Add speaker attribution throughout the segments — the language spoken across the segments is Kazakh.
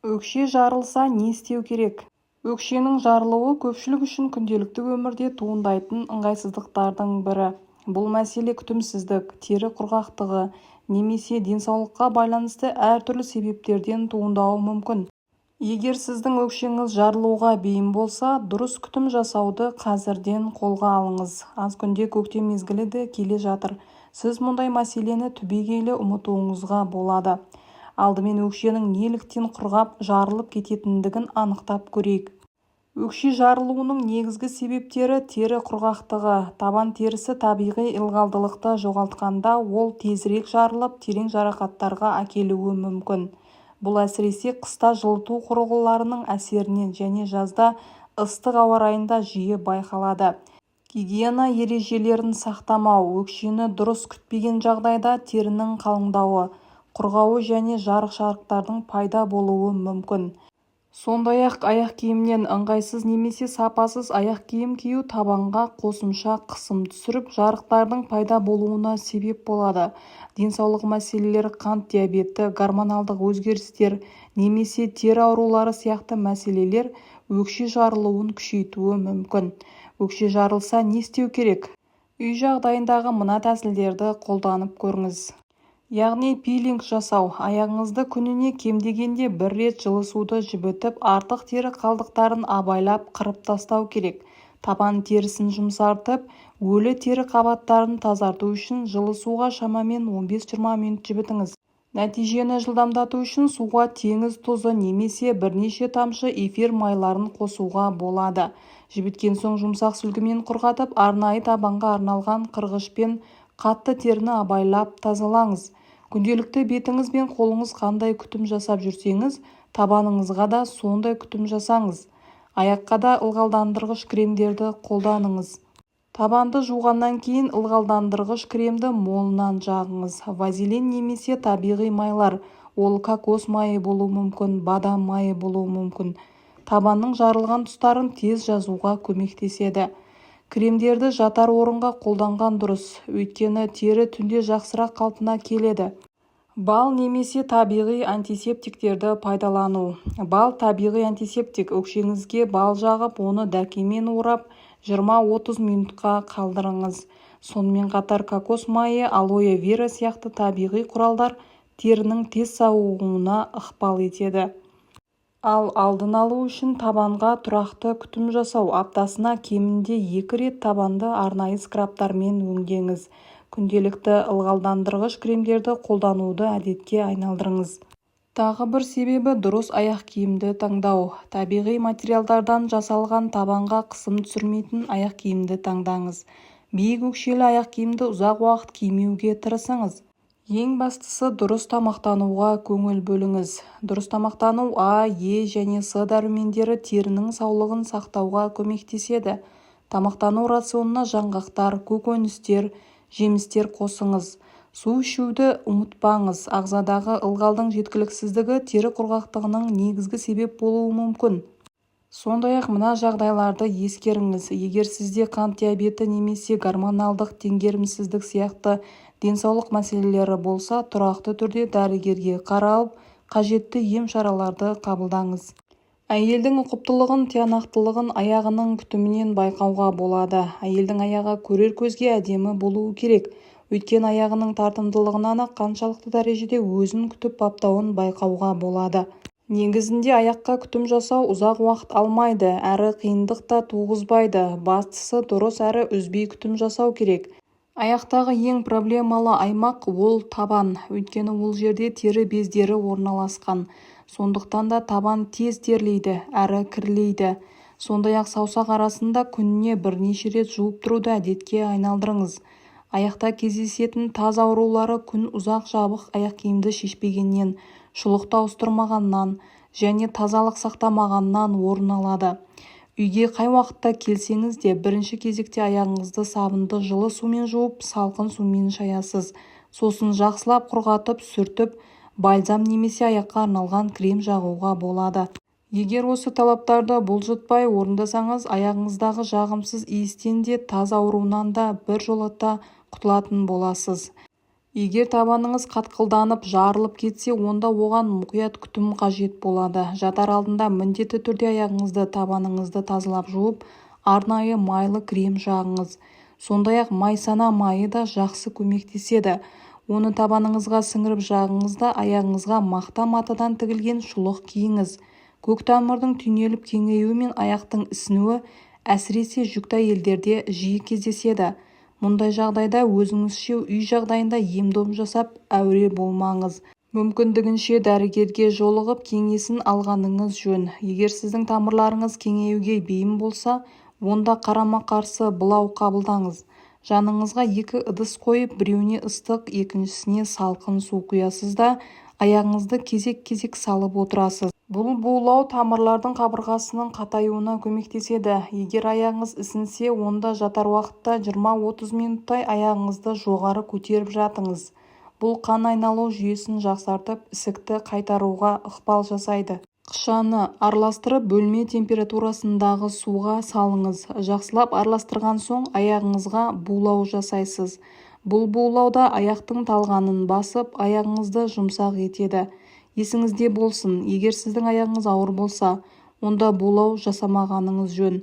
Speaker 1: Өкше жарылса не істеу керек? Өкшенің жарылуы көпшілік үшін күнделікті өмірде туындайтын ыңғайсыздықтардың бірі. Бұл мәселе күтімсіздік, тері құрғақтығы немесе денсаулыққа байланысты әртүрлі себептерден туындауы мүмкін. Егер сіздің өкшеңіз жарылуға бейім болса, дұрыс күтім жасауды қазірден қолға алыңыз. Аз күнде көктем мезгілі де келе жатыр. Сіз мұндай мәселені түбегейлі ұмытуыңызға болады. Алдымен өкшенің неліктен құрғап, жарылып кететіндігін анықтап көрейік. Өкше жарылуының негізгі себептері тері құрғақтығы. Табан терісі табиғи ылғалдылықты жоғалтқанда, ол тезірек жарылып, терең жарақаттарға әкелуі мүмкін. Бұл әсіресе қыста жылыту құрылғыларының әсерінен және жазда ыстық ауа райында жиі байқалады. Гигиена ережелерін сақтамау, өкшені дұрыс күтпеген жағдайда терінің қалыңдауы, құрғауы және жарық-шарықтардың пайда болуы мүмкін. Сондай-ақ аяқ киімнен ыңғайсыз немесе сапасыз аяқ киім кию табанға қосымша қысым түсіріп, жарықтардың пайда болуына себеп болады. Денсаулық мәселелері, қант диабеті, гормоналдық өзгерістер немесе тері аурулары сияқты мәселелер өкше жарылуын күшейтуі мүмкін. Өкше жарылса не істеу керек? Үй жағдайындағы мына тәсілдерді қолданып көріңіз. Яғни пилинг жасау. Аяғыңызды күніне кем дегенде бір рет жылы суды жібітіп, артық тері қалдықтарын абайлап қырып тастау керек. Табан терісін жұмсартып, өлі тері қабаттарын тазарту үшін жылы суға шамамен 15-20 минут жібітіңіз. Нәтижені жылдамдату үшін суға теңіз тұзы немесе бірнеше тамшы эфир майларын қосуға болады. Жібіткен соң жұмсақ сүлгімен құрғатып, арнайы табанға арналған қырғышпен қатты теріні абайлап тазалаңыз. Күнделікті бетіңіз бен қолыңыз қандай күтім жасап жүрсеңіз, табаныңызға да сондай күтім жасаңыз. Аяққа да ылғалдандырғыш кремдерді қолданыңыз. Табанды жуғаннан кейін ылғалдандырғыш кремді молынан жағыңыз. Вазелин немесе табиғи майлар, ол кокос майы болуы мүмкін, бадам майы болуы мүмкін. Табанның жарылған тұстарын тез жазуға көмектеседі. Кремдерді жатар орынға қолданған дұрыс, өйткені тері түнде жақсырақ қалпына келеді. Бал немесе табиғи антисептиктерді пайдалану. Бал табиғи антисептик. Өкшеңізге бал жағып, оны дәкемен орап, 20-30 минутқа қалдырыңыз. Сонымен қатар кокос майы, алоэ вера сияқты табиғи құралдар терінің тез сауығуына ықпал етеді. Ал алдын алу үшін табанға тұрақты күтім жасау. Аптасына кемінде 2 рет табанды арнайы скрабтармен өңдеңіз. Күнделікті ылғалдандырғыш кремдерді қолдануды әдетке айналдырыңыз. Тағы бір себебі дұрыс аяқ киімді таңдау. Табиғи материалдардан жасалған табанға қысым түсірмейтін аяқ киімді таңдаңыз. Биік өкшелі аяқ киімді ұзақ уақыт кимеуге тырысыңыз. Ең бастысы дұрыс тамақтануға көңіл бөліңіз. Дұрыс тамақтану А, Е және С дәрумендері терінің саулығын сақтауға көмектеседі. Тамақтану рационына жаңғақтар, көкөністер, жемістер қосыңыз. Су ішуді ұмытпаңыз. Ағзадағы ылғалдың жеткіліксіздігі тері құрғақтығының негізгі себеп болуы мүмкін. Сондай-ақ мына жағдайларды ескеріңіз. Егер сізде қант диабеті немесе гормоналдық теңгерімсіздік сияқты денсаулық мәселелері болса, тұрақты түрде дәрігерге қаралып, қажетті ем шараларды қабылдаңыз. Әйелдің ұқыптылығын, тиянақтылығын аяғының күтімінен байқауға болады. Әйелдің аяғы көрер көзге әдемі болуы керек. Өйткені аяғының тартымдылығынан қаншалықты дәрежеде өзін күтіп баптауын байқауға болады. Негізінде аяққа күтім жасау ұзақ уақыт алмайды, әрі қиындық та туғызбайды. Бастысы дұрыс әрі үзбей күтім жасау керек. Аяқтағы ең проблемалы аймақ ол табан, өйткені ол жерде тері бездері орналасқан. Сондықтан да табан тез терлейді, әрі кірлейді. Сондай-ақ саусақ арасында күніне бірнеше рет жуып тұруды әдетке айналдырыңыз. Аяқта кездесетін таз аурулары күн ұзақ жабық аяқ киімді шешпегеннен, шұлықты ауыстырмағаннан және тазалық сақтамағаннан орын алады. Үйге қай уақытта келсеңіз де бірінші кезекте аяғыңызды сабынды жылы сумен жуып, салқын сумен шаясыз. Сосын жақсылап құрғатып, сүртіп, бальзам немесе аяққа арналған крем жағуға болады. Егер осы талаптарды бұлжытпай орындасаңыз, аяғыңыздағы жағымсыз иістен де таз ауруынан да бір жолата құтылатын боласыз. Егер табаныңыз қатқылданып, жарылып кетсе, онда оған мұқият күтім қажет болады. Жатар алдында міндетті түрде аяғыңызды, табаныңызды тазалап жуып, арнайы майлы крем жағыңыз. Сондай-ақ майсана майы да жақсы көмектеседі. Оны табаныңызға сіңіріп жағыңыз да аяғыңызға мақта матадан тігілген шұлық киіңіз. Көк тамырдың түйнеліп кеңеюі мен аяқтың ісінуі әсіресе жүкті әйелдерде жиі кездеседі. Мұндай жағдайда өзіңізше үй жағдайында ем-дом жасап әуре болмаңыз. Мүмкіндігінше дәрігерге жолығып кеңесін алғаныңыз жөн. Егер сіздің тамырларыңыз кеңеюге бейім болса, онда қарама-қарсы былау қабылдаңыз. Жаныңызға 2 ыдыс қойып, біреуіне ыстық, екіншісіне салқын су құясыз да аяғыңызды кезек-кезек салып отырасыз. Бұл булау тамырлардың қабырғасының қатаюына көмектеседі. Егер аяғыңыз ісінсе, онда жатар уақытта 20-30 минуттай аяғыңызды жоғары көтеріп жатыңыз. Бұл қан айналу жүйесін жақсартып, ісікті қайтаруға ықпал жасайды. Қышаны араластырып бөлме температурасындағы суға салыңыз. Жақсылап араластырған соң аяғыңызға булау жасайсыз. Бұл булауда аяқтың талғанын басып, аяғыңызды жұмсақ етеді. Есіңізде болсын, егер сіздің аяғыңыз ауыр болса, онда булау жасамағаныңыз жөн.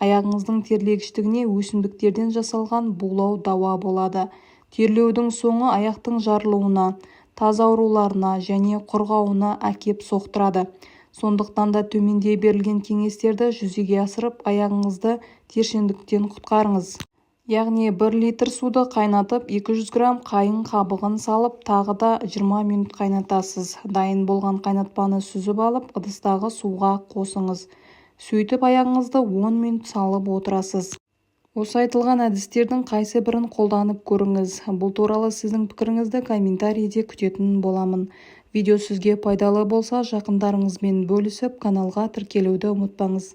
Speaker 1: Аяғыңыздың терлегіштігіне өсімдіктерден жасалған булау дауа болады. Терлеудің соңы аяқтың жарылуына, таз ауруларына және құрғауына әкеп соқтырады. Сондықтан да төменде берілген кеңестерді жүзеге асырып, аяғыңызды тершеңдіктен құтқарыңыз. Яғни 1 литр суды қайнатып, 200 грамм қайың қабығын салып, тағы да 20 минут қайнатасыз. Дайын болған қайнатпаны сүзіп алып, ыдыстағы суға қосыңыз. Сөйтіп аяғыңызды 10 минут салып отырасыз. Осы айтылған әдістердің қайсы бірін қолданып көріңіз. Бұл туралы сіздің пікіріңізді комментарийде күтетін боламын. Видео сізге пайдалы болса, жақындарыңызбен бөлісіп, каналға тіркелуді ұмытпаңыз.